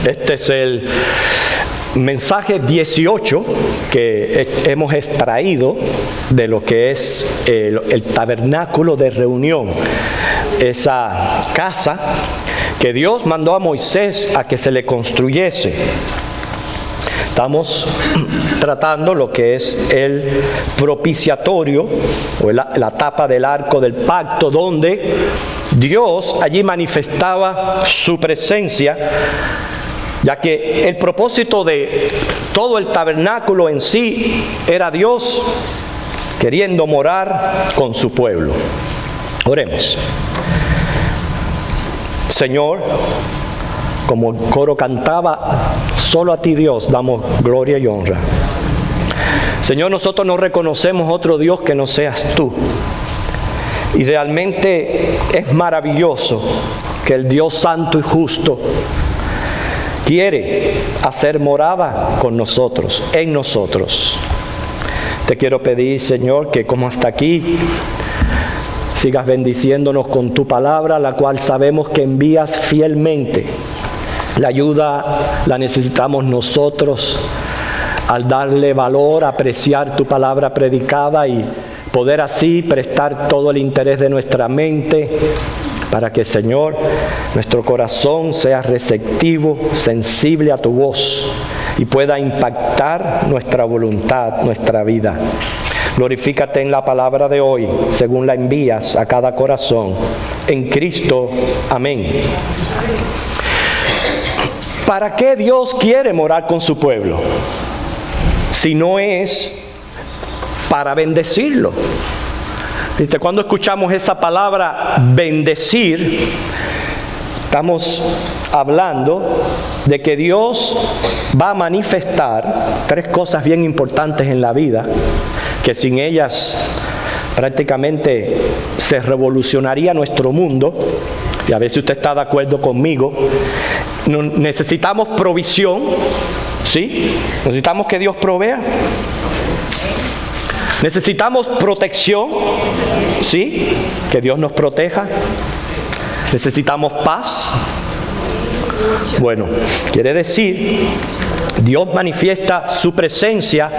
Este es el mensaje 18 que hemos extraído de lo que es el tabernáculo de reunión, esa casa que Dios mandó a Moisés a que se le construyese. Estamos tratando lo que es el propiciatorio, o la tapa del arco del pacto, donde Dios allí manifestaba su presencia, ya que el propósito de todo el tabernáculo en sí era Dios queriendo morar con su pueblo. Oremos. Señor, como el coro cantaba, solo a ti, Dios, damos gloria y honra. Señor, nosotros no reconocemos otro Dios que no seas tú. Y realmente es maravilloso que el Dios santo y justo quiere hacer morada con nosotros, en nosotros. Te quiero pedir, Señor, que como hasta aquí sigas bendiciéndonos con tu palabra, la cual sabemos que envías fielmente. La ayuda la necesitamos nosotros al darle valor, apreciar tu palabra predicada y poder así prestar todo el interés de nuestra mente para que, Señor, nuestro corazón sea receptivo, sensible a tu voz y pueda impactar nuestra voluntad, nuestra vida. Glorifícate en la palabra de hoy, según la envías a cada corazón. En Cristo, amén. ¿Para qué Dios quiere morar con su pueblo? Si no es para bendecirlo. ¿Viste? Cuando escuchamos esa palabra bendecir, estamos hablando de que Dios va a manifestar tres cosas bien importantes en la vida, que sin ellas prácticamente se revolucionaría nuestro mundo. Y a ver si usted está de acuerdo conmigo. Necesitamos provisión, ¿sí? Necesitamos que Dios provea. Necesitamos protección, ¿sí? Que Dios nos proteja. Necesitamos paz. Bueno, quiere decir, Dios manifiesta su presencia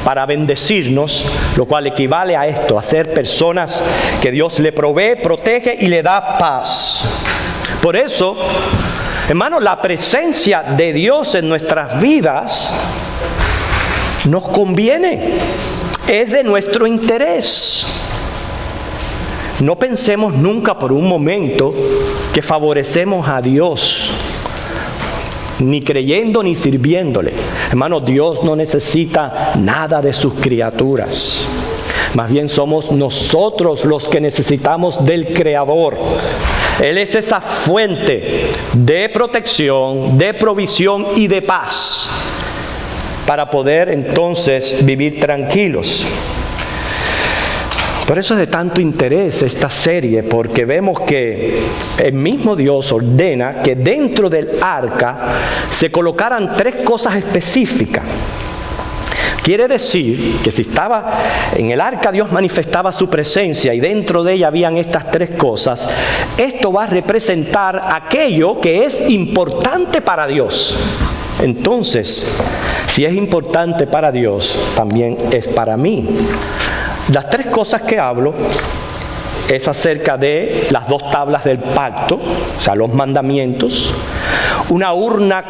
para bendecirnos, lo cual equivale a esto, a ser personas que Dios le provee, protege y le da paz. Por eso, hermanos, la presencia de Dios en nuestras vidas nos conviene, es de nuestro interés. No pensemos nunca por un momento que favorecemos a Dios, ni creyendo ni sirviéndole. Hermano, Dios no necesita nada de sus criaturas. Más bien somos nosotros los que necesitamos del Creador. Él es esa fuente de protección, de provisión y de paz para poder entonces vivir tranquilos. Por eso es de tanto interés esta serie, porque vemos que el mismo Dios ordena que dentro del arca se colocaran tres cosas específicas. Quiere decir que si estaba en el arca, Dios manifestaba su presencia y dentro de ella habían estas tres cosas. Esto va a representar aquello que es importante para Dios. Entonces, si es importante para Dios, también es para mí. Las tres cosas que hablo es acerca de las dos tablas del pacto, o sea, los mandamientos, una urna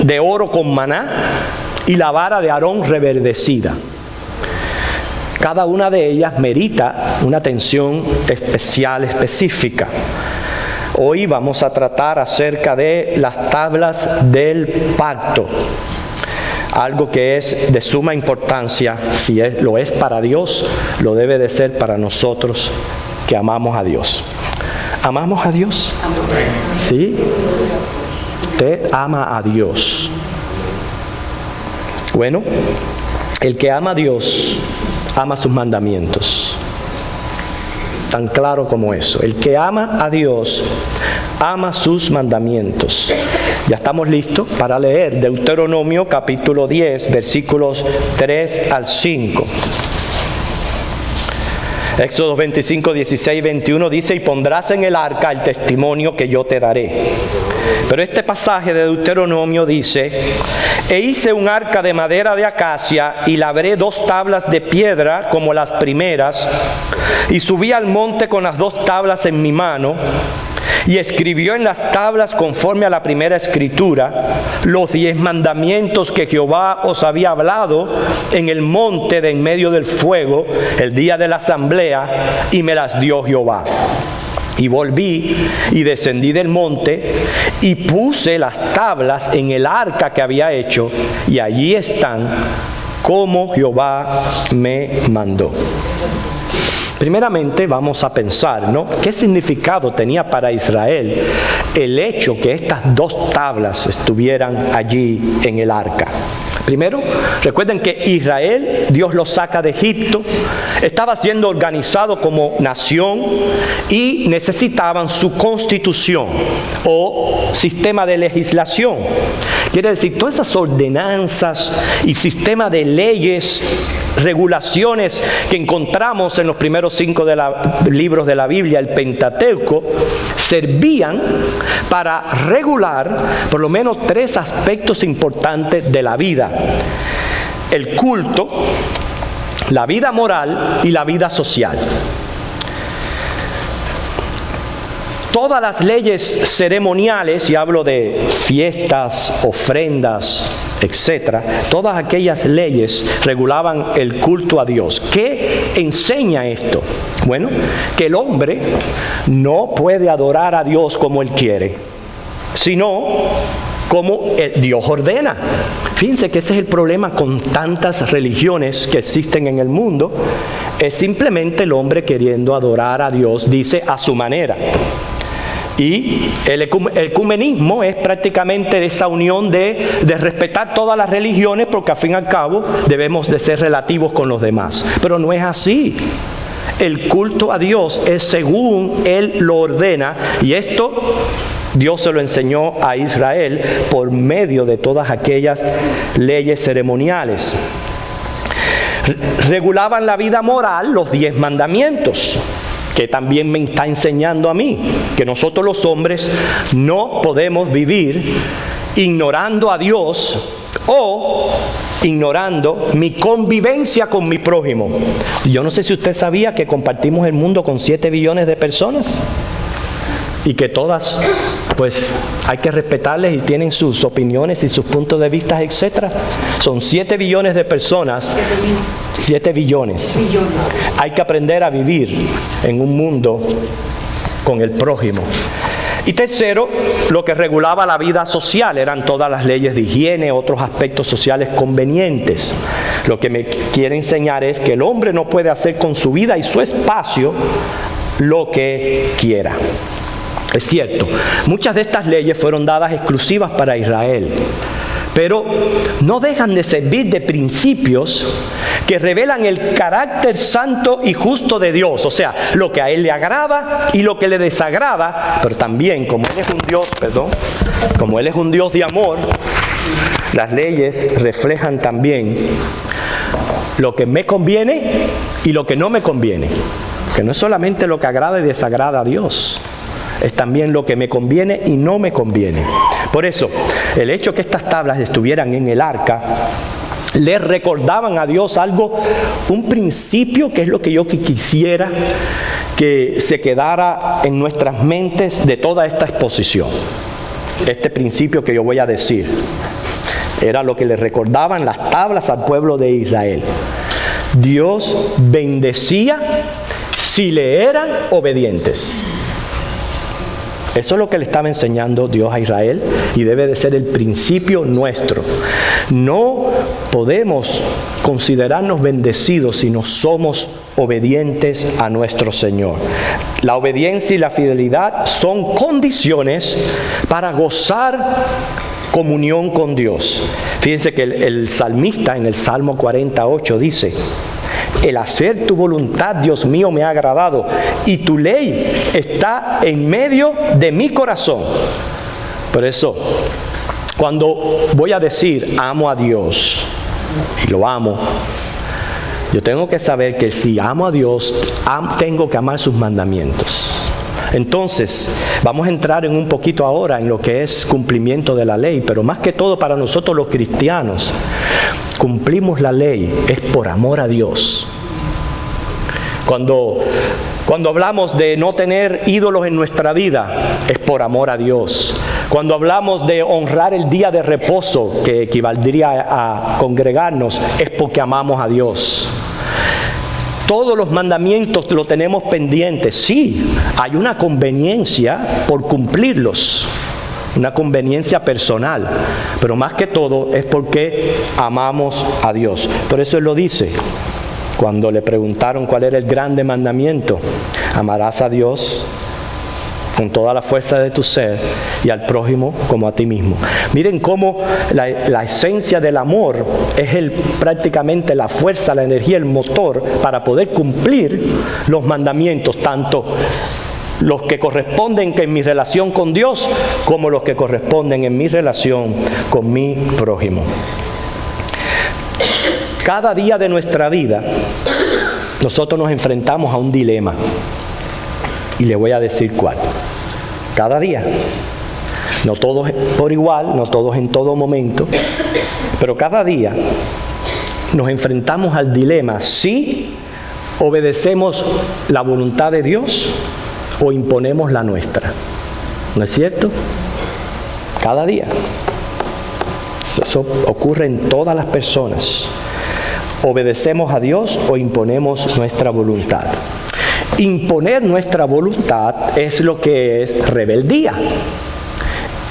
de oro con maná y la vara de Aarón reverdecida. Cada una de ellas merita una atención especial, específica. Hoy vamos a tratar acerca de las tablas del pacto. Algo que es de suma importancia, si lo es para Dios, lo debe de ser para nosotros que amamos a Dios. ¿Amamos a Dios? ¿Sí? Usted ama a Dios. Bueno, el que ama a Dios, ama sus mandamientos. Tan claro como eso. El que ama a Dios, ama sus mandamientos. Ya estamos listos para leer Deuteronomio capítulo 10, versículos 3 al 5. Éxodo 25, 16 y 21 dice: y pondrás en el arca el testimonio que yo te daré. Pero este pasaje de Deuteronomio dice: e hice un arca de madera de acacia y labré 2 tablas de piedra como las primeras, y subí al monte con las 2 tablas en mi mano, y escribió en las tablas, conforme a la primera escritura, los 10 mandamientos que Jehová os había hablado en el monte de en medio del fuego, el día de la asamblea, y me las dio Jehová. Y volví y descendí del monte y puse las tablas en el arca que había hecho, y allí están como Jehová me mandó. Primeramente vamos a pensar, ¿no?, ¿qué significado tenía para Israel el hecho que estas 2 tablas estuvieran allí en el arca? Primero, recuerden que Israel, Dios lo saca de Egipto, estaba siendo organizado como nación y necesitaban su constitución o sistema de legislación. Quiere decir, todas esas ordenanzas y sistema de leyes, regulaciones que encontramos en los primeros 5 libros de la Biblia, el Pentateuco, servían para regular por lo menos 3 aspectos importantes de la vida: el culto, la vida moral y la vida social. Todas las leyes ceremoniales, y hablo de fiestas, ofrendas, etcétera, todas aquellas leyes regulaban el culto a Dios. ¿Qué enseña esto? Bueno, que el hombre no puede adorar a Dios como él quiere, sino como Dios ordena. Fíjense que ese es el problema con tantas religiones que existen en el mundo. Es simplemente el hombre queriendo adorar a Dios, dice, a su manera. Y el ecumenismo es prácticamente esa unión de respetar todas las religiones, porque al fin y al cabo debemos de ser relativos con los demás. Pero no es así. El culto a Dios es según Él lo ordena, y esto Dios se lo enseñó a Israel por medio de todas aquellas leyes ceremoniales. Regulaban la vida moral, los 10 mandamientos, que también me está enseñando a mí, que nosotros los hombres no podemos vivir ignorando a Dios o ignorando mi convivencia con mi prójimo. Yo no sé si usted sabía que compartimos el mundo con 7 billones de personas y que todas, pues, hay que respetarles y tienen sus opiniones y sus puntos de vista, etc. Son 7 billones de personas. 7 billones. Hay que aprender a vivir en un mundo con el prójimo. Y tercero, lo que regulaba la vida social eran todas las leyes de higiene, otros aspectos sociales convenientes. Lo que me quiere enseñar es que el hombre no puede hacer con su vida y su espacio lo que quiera. Es cierto, muchas de estas leyes fueron dadas exclusivas para Israel, pero no dejan de servir de principios que revelan el carácter santo y justo de Dios. O sea, lo que a Él le agrada y lo que le desagrada, pero también como Él es un Dios de amor, las leyes reflejan también lo que me conviene y lo que no me conviene. Que no es solamente lo que agrada y desagrada a Dios, es también lo que me conviene y no me conviene. Por eso, el hecho que estas tablas estuvieran en el arca, le recordaban a Dios algo, un principio que es lo que yo quisiera que se quedara en nuestras mentes de toda esta exposición. Este principio que yo voy a decir era lo que le recordaban las tablas al pueblo de Israel. Dios bendecía si le eran obedientes. Eso es lo que le estaba enseñando Dios a Israel y debe de ser el principio nuestro. No podemos considerarnos bendecidos si no somos obedientes a nuestro Señor. La obediencia y la fidelidad son condiciones para gozar comunión con Dios. Fíjense que el salmista en el Salmo 48 dice: el hacer tu voluntad, Dios mío, me ha agradado, y tu ley está en medio de mi corazón. Por eso, cuando voy a decir amo a Dios, y lo amo, Yo tengo que saber que si amo a Dios, tengo que amar sus mandamientos. Entonces, vamos a entrar en un poquito ahora en lo que es cumplimiento de la ley, pero más que todo para nosotros los cristianos, cumplimos la ley es por amor a Dios. Cuando hablamos de no tener ídolos en nuestra vida, es por amor a Dios. Cuando hablamos de honrar el día de reposo, que equivaldría a congregarnos, es porque amamos a Dios. Todos los mandamientos lo tenemos pendientes. Sí, hay una conveniencia por cumplirlos, una conveniencia personal, pero más que todo es porque amamos a Dios. Por eso Él lo dice. Cuando le preguntaron cuál era el grande mandamiento, amarás a Dios con toda la fuerza de tu ser y al prójimo como a ti mismo. Miren cómo la esencia del amor es prácticamente la fuerza, la energía, el motor para poder cumplir los mandamientos, tanto los que corresponden en mi relación con Dios como los que corresponden en mi relación con mi prójimo. Cada día de nuestra vida, nosotros nos enfrentamos a un dilema. Y le voy a decir cuál. Cada día. No todos por igual, no todos en todo momento. Pero cada día nos enfrentamos al dilema si obedecemos la voluntad de Dios o imponemos la nuestra. ¿No es cierto? Cada día. Eso ocurre en todas las personas. ¿Obedecemos a Dios o imponemos nuestra voluntad? Imponer nuestra voluntad es lo que es rebeldía.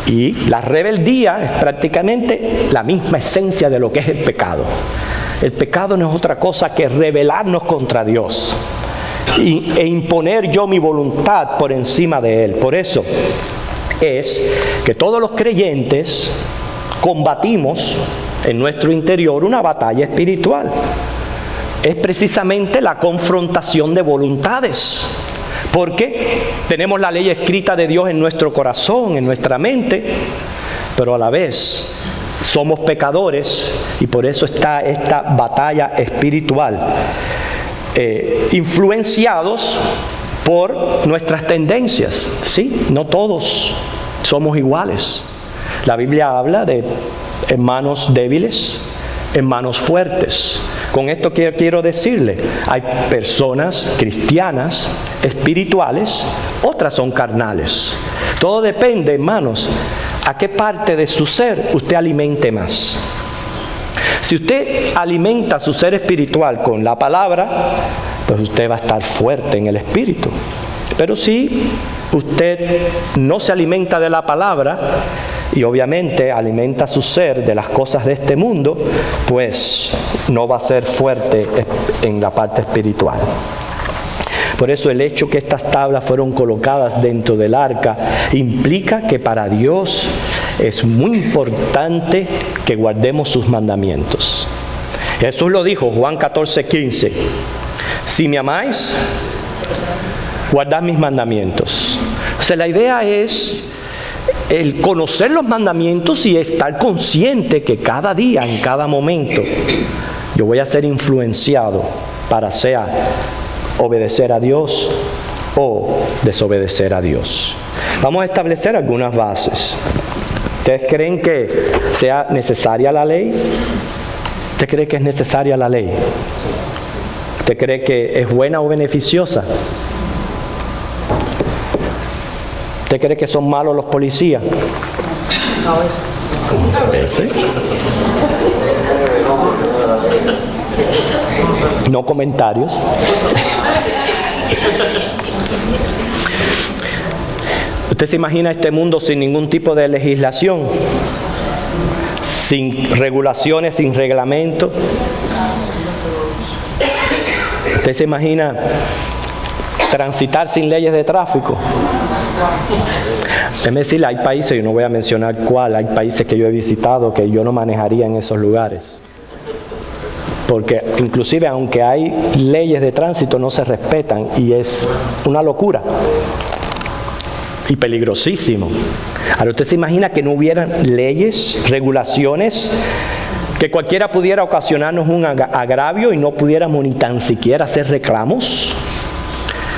Y la rebeldía es prácticamente la misma esencia de lo que es el pecado. El pecado no es otra cosa que rebelarnos contra Dios e imponer yo mi voluntad por encima de Él. Por eso es que todos los creyentes combatimos en nuestro interior una batalla espiritual. Es precisamente la confrontación de voluntades. Porque tenemos la ley escrita de Dios en nuestro corazón, en nuestra mente, pero a la vez somos pecadores y por eso está esta batalla espiritual. Influenciados por nuestras tendencias. Sí, no todos somos iguales. La Biblia habla de hermanos débiles, hermanos fuertes. Con esto quiero decirle, hay personas cristianas, espirituales, otras son carnales. Todo depende, hermanos, a qué parte de su ser usted alimente más. Si usted alimenta su ser espiritual con la palabra, pues usted va a estar fuerte en el espíritu. Pero si usted no se alimenta de la palabra, y obviamente alimenta su ser de las cosas de este mundo, pues no va a ser fuerte en la parte espiritual. Por eso el hecho que estas tablas fueron colocadas dentro del arca implica que para Dios es muy importante que guardemos sus mandamientos. Jesús lo dijo, Juan 14:15, si me amáis, guardad mis mandamientos. O sea, la idea es el conocer los mandamientos y estar consciente que cada día, en cada momento, yo voy a ser influenciado para sea obedecer a Dios o desobedecer a Dios. Vamos a establecer algunas bases. ¿Ustedes creen que sea necesaria la ley? ¿Usted cree que es necesaria la ley? ¿Usted cree que es buena o beneficiosa? ¿Usted cree que son malos los policías? ¿Sí? No comentarios. ¿Usted se imagina este mundo sin ningún tipo de legislación? Sin regulaciones, sin reglamento. ¿Usted se imagina transitar sin leyes de tráfico? Déjeme decirle, hay países, yo no voy a mencionar cuál, hay países que yo he visitado que yo no manejaría en esos lugares. Porque inclusive aunque hay leyes de tránsito no se respetan y es una locura y peligrosísimo. Ahora usted se imagina que no hubieran leyes, regulaciones Que cualquiera pudiera ocasionarnos un agravio y no pudiéramos ni tan siquiera hacer reclamos.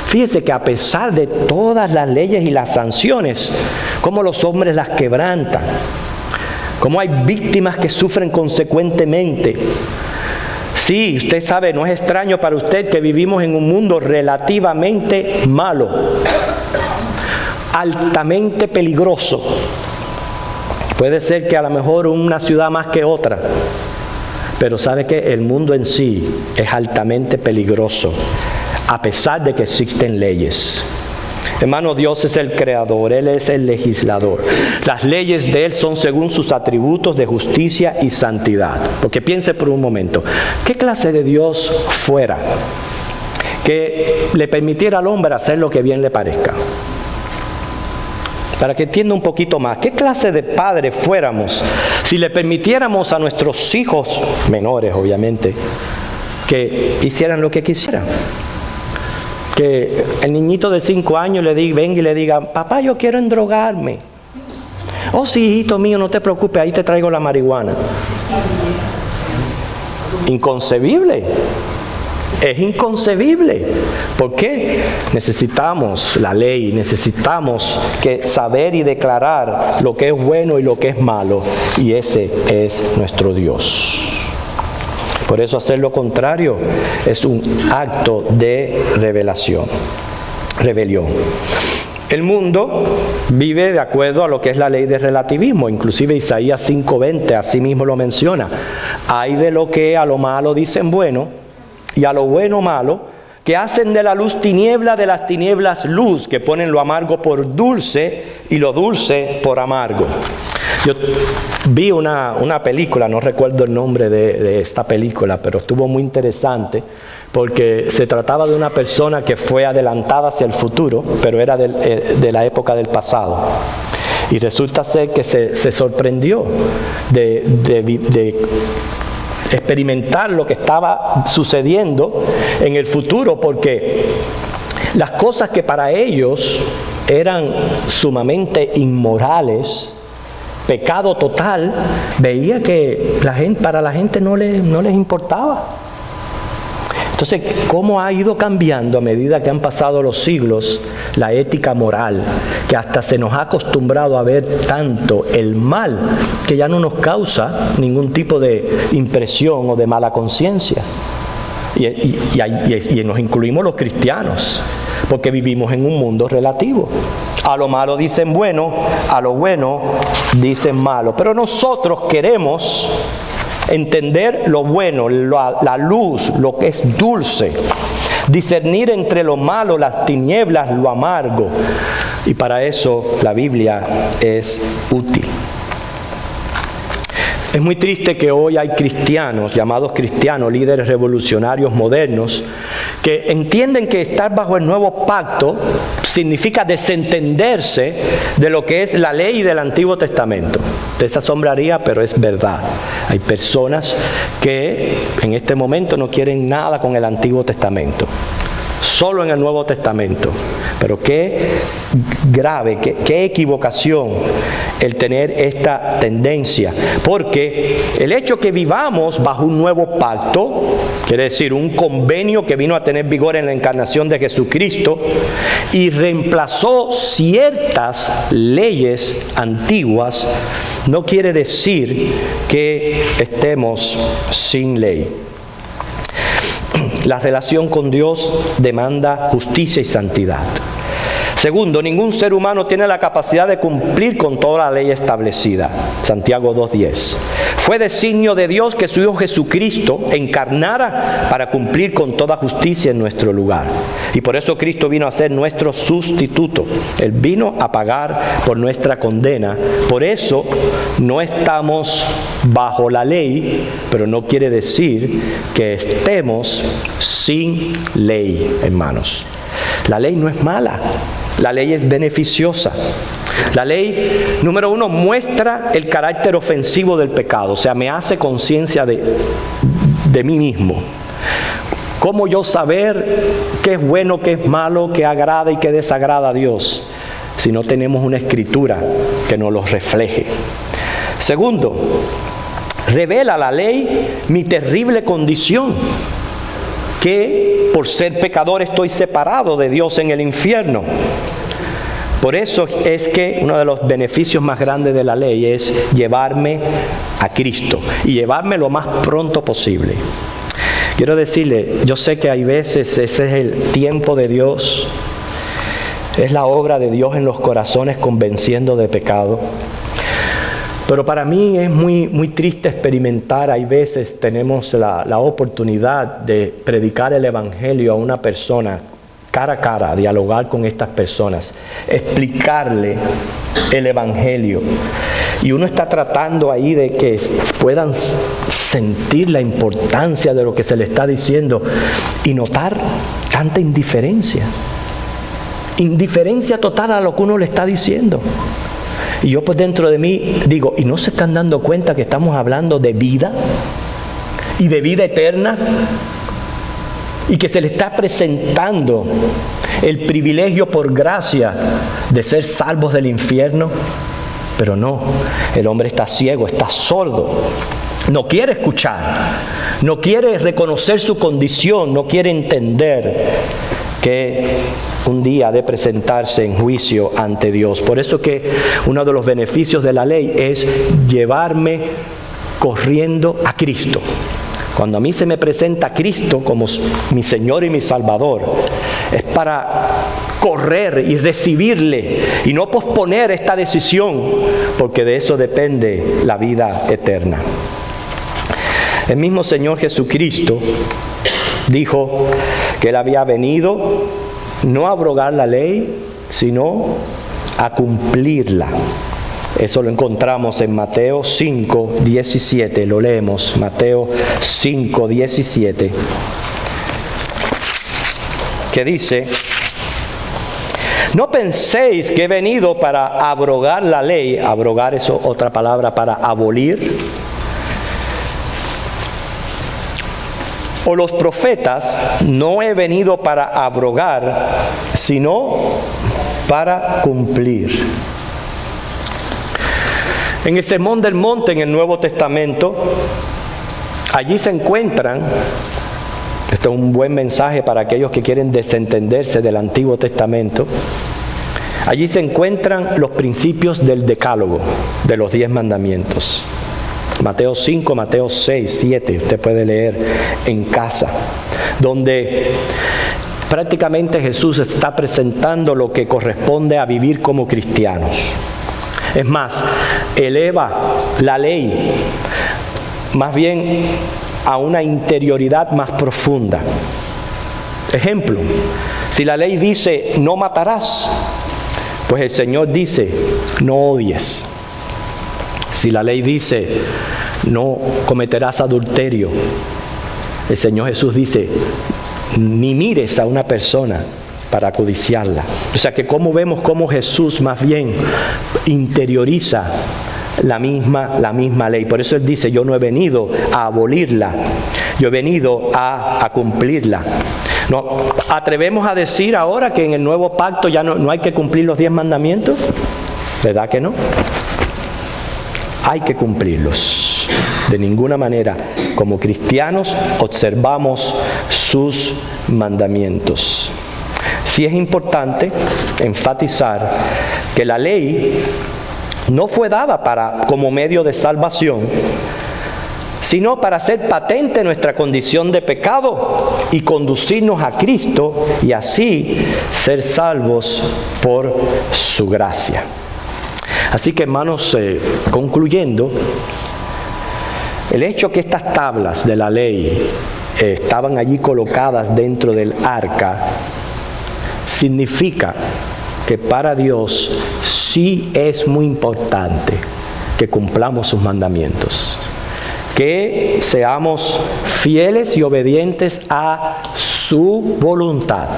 Fíjese que a pesar de todas las leyes y las sanciones, cómo los hombres las quebrantan, cómo hay víctimas que sufren consecuentemente. Sí, usted sabe, no es extraño para usted que vivimos en un mundo relativamente malo, altamente peligroso. Puede ser que a lo mejor una ciudad más que otra, pero sabe que el mundo en sí es altamente peligroso, a pesar de que existen leyes. Hermano, Dios es el creador, Él es el legislador. Las leyes de Él son según sus atributos de justicia y santidad. Porque piense por un momento, ¿qué clase de Dios fuera que le permitiera al hombre hacer lo que bien le parezca? Para que entienda un poquito más, ¿qué clase de padres fuéramos si le permitiéramos a nuestros hijos, menores obviamente, que hicieran lo que quisieran? Que el niñito de 5 años venga y le diga, papá, yo quiero endrogarme. Oh, sí, hijito mío, no te preocupes, ahí te traigo la marihuana. Inconcebible. Es inconcebible. ¿Por qué? Necesitamos la ley, necesitamos saber y declarar lo que es bueno y lo que es malo. Y ese es nuestro Dios. Por eso hacer lo contrario es un acto de rebelión. El mundo vive de acuerdo a lo que es la ley de relativismo. Inclusive Isaías 5:20 así mismo lo menciona. Hay de lo que a lo malo dicen bueno y a lo bueno malo, que hacen de la luz tiniebla, de las tinieblas luz, que ponen lo amargo por dulce y lo dulce por amargo. Yo vi una película, no recuerdo el nombre de esta película, pero estuvo muy interesante porque se trataba de una persona que fue adelantada hacia el futuro, pero era de la época del pasado. Y resulta ser que se sorprendió de experimentar lo que estaba sucediendo en el futuro, porque las cosas que para ellos eran sumamente inmorales, pecado total, veía que para la gente no les importaba. Entonces, ¿cómo ha ido cambiando a medida que han pasado los siglos la ética moral? Que hasta se nos ha acostumbrado a ver tanto el mal que ya no nos causa ningún tipo de impresión o de mala conciencia. Y nos incluimos los cristianos, porque vivimos en un mundo relativo. A lo malo dicen bueno, a lo bueno dicen malo. Pero nosotros queremos entender lo bueno, la luz, lo que es dulce. Discernir entre lo malo, las tinieblas, lo amargo. Y para eso la Biblia es útil. Es muy triste que hoy hay cristianos, llamados cristianos, líderes revolucionarios modernos, que entienden que estar bajo el nuevo pacto significa desentenderse de lo que es la ley del Antiguo Testamento. Te asombraría, pero es verdad. Hay personas que en este momento no quieren nada con el Antiguo Testamento, solo en el Nuevo Testamento. Pero qué grave, qué equivocación el tener esta tendencia. Porque el hecho que vivamos bajo un nuevo pacto, quiere decir un convenio que vino a tener vigor en la encarnación de Jesucristo y reemplazó ciertas leyes antiguas, no quiere decir que estemos sin ley. La relación con Dios demanda justicia y santidad. Segundo, ningún ser humano tiene la capacidad de cumplir con toda la ley establecida. Santiago 2:10. Fue designio de Dios que su Hijo Jesucristo encarnara para cumplir con toda justicia en nuestro lugar. Y por eso Cristo vino a ser nuestro sustituto. Él vino a pagar por nuestra condena. Por eso no estamos bajo la ley, pero no quiere decir que estemos sin ley, hermanos. La ley no es mala. La ley es beneficiosa. La ley, número uno, muestra el carácter ofensivo del pecado. O sea, me hace conciencia de mí mismo. ¿Cómo yo saber qué es bueno, qué es malo, qué agrada y qué desagrada a Dios, si no tenemos una escritura que nos lo refleje? Segundo, revela la ley mi terrible condición, que por ser pecador estoy separado de Dios en el infierno. Por eso es que uno de los beneficios más grandes de la ley es llevarme a Cristo y llevarme lo más pronto posible. Quiero decirle, yo sé que hay veces ese es el tiempo de Dios, es la obra de Dios en los corazones convenciendo de pecado. Pero para mí es muy triste experimentar, hay veces tenemos la oportunidad de predicar el Evangelio a una persona cara a cara, dialogar con estas personas, explicarle el Evangelio. Y uno está tratando ahí de que puedan sentir la importancia de lo que se le está diciendo y notar tanta indiferencia. Indiferencia total a lo que uno le está diciendo. Y yo pues dentro de mí digo, ¿y no se están dando cuenta que estamos hablando de vida? Y de vida eterna. Y que se le está presentando el privilegio por gracia de ser salvos del infierno. Pero no, el hombre está ciego, está sordo. No quiere escuchar, no quiere reconocer su condición, no quiere entender que un día ha de presentarse en juicio ante Dios. Por eso que uno de los beneficios de la ley es llevarme corriendo a Cristo. Cuando a mí se me presenta Cristo como mi Señor y mi Salvador, es para correr y recibirle y no posponer esta decisión, porque de eso depende la vida eterna. El mismo Señor Jesucristo dijo que Él había venido no a abrogar la ley, sino a cumplirla. Eso lo encontramos en Mateo 5, 17. Lo leemos, Mateo 5, 17. Que dice: no penséis que he venido para abrogar la ley. Abrogar es otra palabra para abolir. O los profetas. No he venido para abrogar, sino para cumplir. En el Sermón del Monte, en el Nuevo Testamento, allí se encuentran, esto es un buen mensaje para aquellos que quieren desentenderse del Antiguo Testamento, allí se encuentran los principios del Decálogo, de los 10 mandamientos. Mateo 5, Mateo 6, 7, usted puede leer en casa, donde prácticamente Jesús está presentando lo que corresponde a vivir como cristianos. Es más, eleva la ley más bien a una interioridad más profunda. Ejemplo, si la ley dice no matarás, pues el Señor dice no odies. Si la ley dice no cometerás adulterio, el Señor Jesús dice ni mires a una persona para codiciarla. O sea que como vemos cómo Jesús más bien interioriza la misma ley. Por eso Él dice, yo no he venido a abolirla, yo he venido a cumplirla. ¿No atrevemos a decir ahora que en el nuevo pacto ya no hay que cumplir los 10 mandamientos? ¿Verdad que no? Hay que cumplirlos. De ninguna manera, como cristianos, observamos sus mandamientos. Sí es importante enfatizar que la ley no fue dada como medio de salvación, sino para hacer patente nuestra condición de pecado y conducirnos a Cristo y así ser salvos por su gracia. Así que, hermanos, concluyendo, el hecho que estas tablas de la ley estaban allí colocadas dentro del arca significa que para Dios sí es muy importante que cumplamos sus mandamientos, que seamos fieles y obedientes a su voluntad.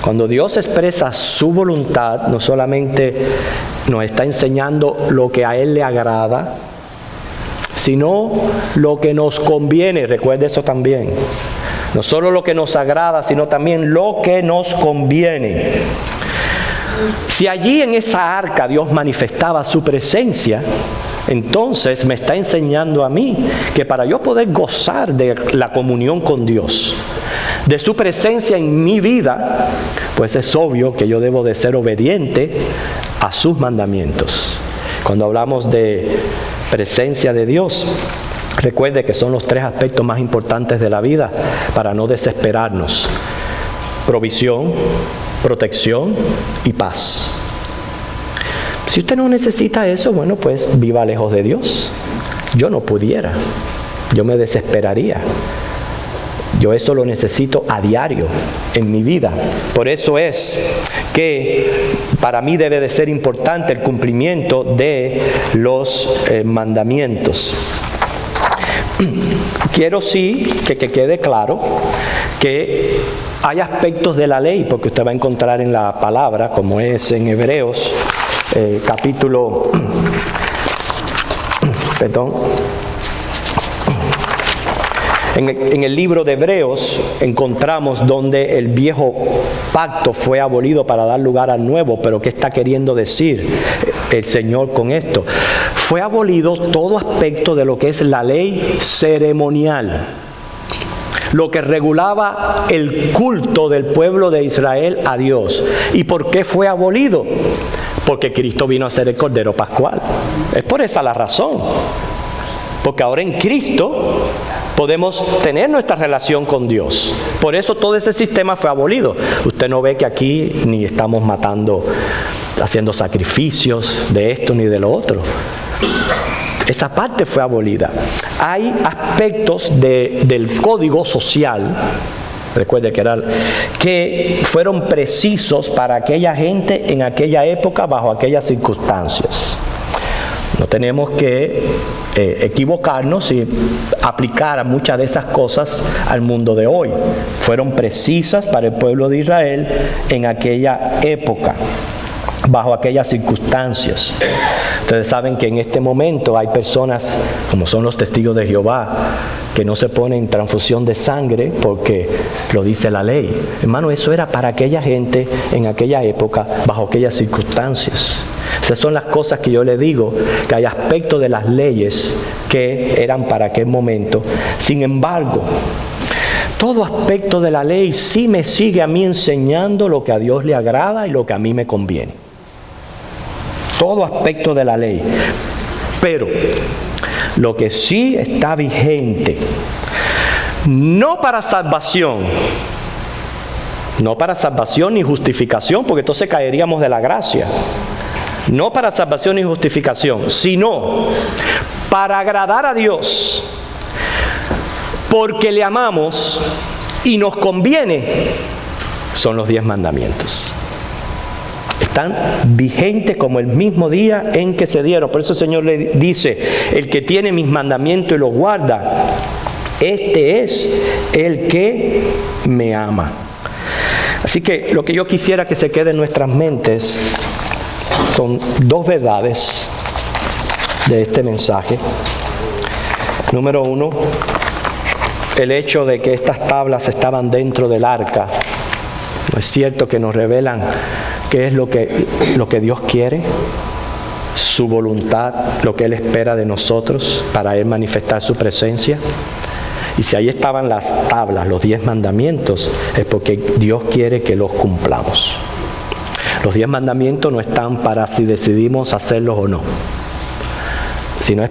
Cuando Dios expresa su voluntad, no solamente nos está enseñando lo que a Él le agrada, sino lo que nos conviene. Recuerde eso también. No solo lo que nos agrada, sino también lo que nos conviene. Si allí en esa arca Dios manifestaba su presencia, entonces me está enseñando a mí que para yo poder gozar de la comunión con Dios, de su presencia en mi vida, pues es obvio que yo debo de ser obediente a sus mandamientos. Cuando hablamos de presencia de Dios, recuerde que son los 3 aspectos más importantes de la vida para no desesperarnos: provisión, protección y paz. Si usted no necesita eso, bueno, pues viva lejos de Dios. Yo no pudiera, yo me desesperaría. Yo eso lo necesito a diario en mi vida. Por eso es que para mí debe de ser importante el cumplimiento de los mandamientos. Quiero sí que quede claro que hay aspectos de la ley, porque usted va a encontrar en la palabra, como es en Hebreos, capítulo, en el libro de Hebreos encontramos donde el viejo pacto fue abolido para dar lugar al nuevo. Pero ¿qué está queriendo decir el Señor con esto? Fue abolido todo aspecto de lo que es la ley ceremonial, lo que regulaba el culto del pueblo de Israel a Dios. ¿Y por qué fue abolido? Porque Cristo vino a ser el Cordero Pascual. Es por esa la razón. Porque ahora en Cristo podemos tener nuestra relación con Dios. Por eso todo ese sistema fue abolido. Usted no ve que aquí ni estamos matando, haciendo sacrificios de esto ni de lo otro. Esa parte fue abolida. Hay aspectos del código social, recuerde que fueron precisos para aquella gente en aquella época, bajo aquellas circunstancias. No tenemos que equivocarnos y aplicar a muchas de esas cosas al mundo de hoy. Fueron precisas para el pueblo de Israel en aquella época, bajo aquellas circunstancias. Ustedes saben que en este momento hay personas, como son los testigos de Jehová, que no se ponen transfusión de sangre porque lo dice la ley. Hermano, eso era para aquella gente en aquella época, bajo aquellas circunstancias. Esas son las cosas que yo le digo, que hay aspectos de las leyes que eran para aquel momento. Sin embargo, todo aspecto de la ley sí me sigue a mí enseñando lo que a Dios le agrada y lo que a mí me conviene. Todo aspecto de la ley. Pero lo que sí está vigente, no para salvación ni justificación, porque entonces caeríamos de la gracia. No para salvación ni justificación, sino para agradar a Dios, porque le amamos y nos conviene, son los 10 mandamientos. Están vigentes como el mismo día en que se dieron. Por eso el Señor le dice: el que tiene mis mandamientos y los guarda, este es el que me ama. Así que lo que yo quisiera que se quede en nuestras mentes son 2 verdades de este mensaje. Número 1, el hecho de que estas tablas estaban dentro del arca. ¿No es cierto que nos revelan qué es lo que Dios quiere? Su voluntad, lo que Él espera de nosotros para Él manifestar su presencia. Y si ahí estaban las tablas, los 10 mandamientos, es porque Dios quiere que los cumplamos. Los 10 mandamientos no están para si decidimos hacerlos o no, sino es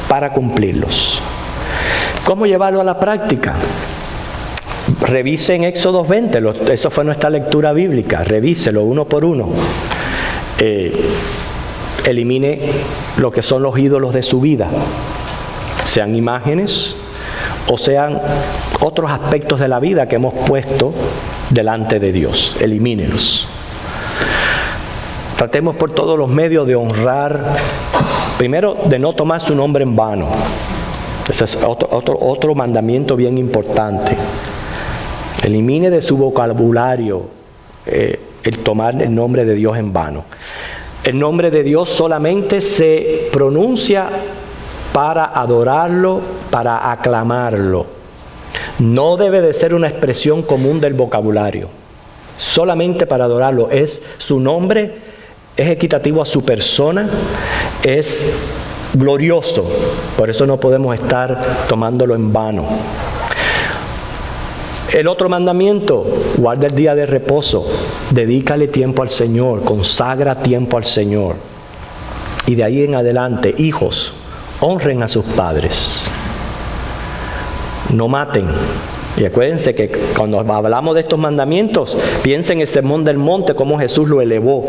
para cumplirlos. ¿Cómo llevarlo a la práctica? Revisen Éxodo 20, eso fue nuestra lectura bíblica, revíselo uno por uno. Elimine lo que son los ídolos de su vida, sean imágenes o sean otros aspectos de la vida que hemos puesto delante de Dios. Elimínelos. Tratemos por todos los medios de honrar, primero, de no tomar su nombre en vano. Ese es otro mandamiento bien importante. Elimine de su vocabulario el tomar el nombre de Dios en vano. El nombre de Dios solamente se pronuncia para adorarlo, para aclamarlo. No debe de ser una expresión común del vocabulario. Solamente para adorarlo. Es su nombre, es equitativo a su persona, es glorioso. Por eso no podemos estar tomándolo en vano. El otro mandamiento, guarda el día de reposo, dedícale tiempo al Señor, consagra tiempo al Señor. Y de ahí en adelante, hijos, honren a sus padres. No maten. Y acuérdense que cuando hablamos de estos mandamientos, piensen en el Sermón del Monte, cómo Jesús lo elevó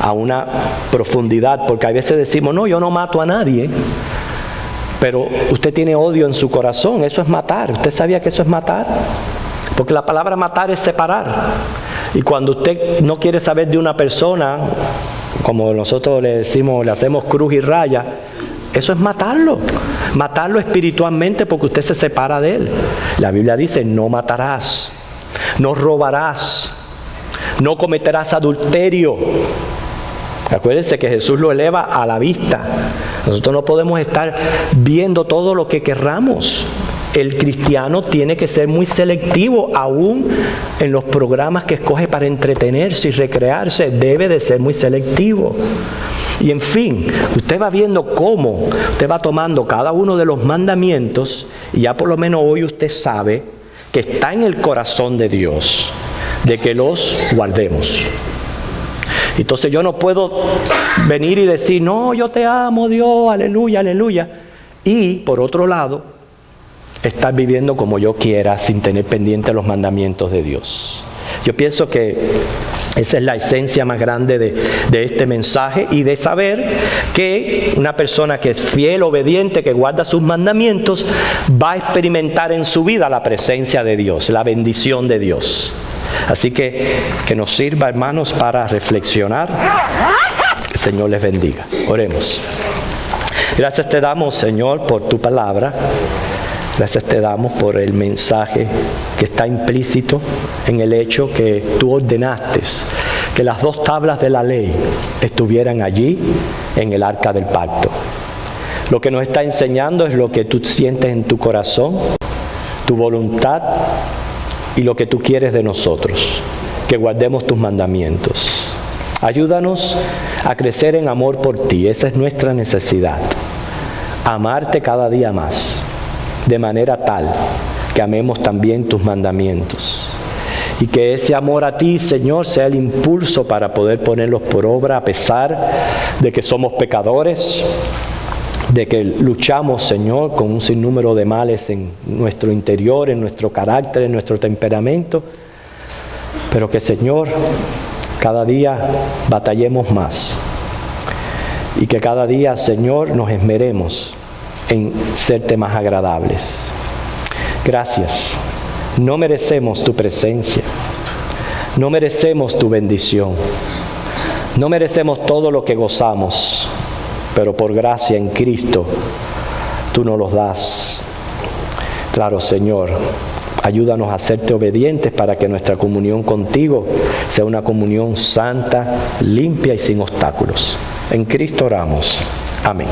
a una profundidad, porque a veces decimos, no, yo no mato a nadie, pero usted tiene odio en su corazón, eso es matar. ¿Usted sabía que eso es matar? Porque la palabra matar es separar. Y cuando usted no quiere saber de una persona, como nosotros le decimos, le hacemos cruz y raya, eso es matarlo. Matarlo espiritualmente porque usted se separa de él. La Biblia dice, no matarás, no robarás, no cometerás adulterio. Acuérdense que Jesús lo eleva a la vista. Nosotros no podemos estar viendo todo lo que querramos. El cristiano tiene que ser muy selectivo, aún en los programas que escoge para entretenerse y recrearse, debe de ser muy selectivo. Y en fin, usted va viendo cómo usted va tomando cada uno de los mandamientos y ya por lo menos hoy usted sabe que está en el corazón de Dios, de que los guardemos. Entonces yo no puedo venir y decir, no, yo te amo, Dios, aleluya, aleluya. Y por otro lado, estar viviendo como yo quiera sin tener pendiente los mandamientos de Dios. Yo pienso que esa es la esencia más grande de este mensaje y de saber que una persona que es fiel, obediente, que guarda sus mandamientos, va a experimentar en su vida la presencia de Dios, la bendición de Dios. Así que nos sirva, hermanos, para reflexionar. Que el Señor les bendiga. Oremos. Gracias te damos, Señor, por tu palabra. Gracias te damos por el mensaje que está implícito en el hecho que tú ordenaste que las 2 tablas de la ley estuvieran allí en el arca del pacto. Lo que nos está enseñando es lo que tú sientes en tu corazón, tu voluntad y lo que tú quieres de nosotros, que guardemos tus mandamientos. Ayúdanos a crecer en amor por ti, esa es nuestra necesidad. Amarte cada día más, de manera tal que amemos también tus mandamientos. Y que ese amor a ti, Señor, sea el impulso para poder ponerlos por obra a pesar de que somos pecadores, de que luchamos, Señor, con un sinnúmero de males en nuestro interior, en nuestro carácter, en nuestro temperamento. Pero que, Señor, cada día batallemos más. Y que cada día, Señor, nos esmeremos en serte más agradables. Gracias. No merecemos tu presencia. No merecemos tu bendición. No merecemos todo lo que gozamos. Pero por gracia en Cristo, tú nos los das. Claro, Señor, ayúdanos a serte obedientes para que nuestra comunión contigo sea una comunión santa, limpia y sin obstáculos. En Cristo oramos. Amén.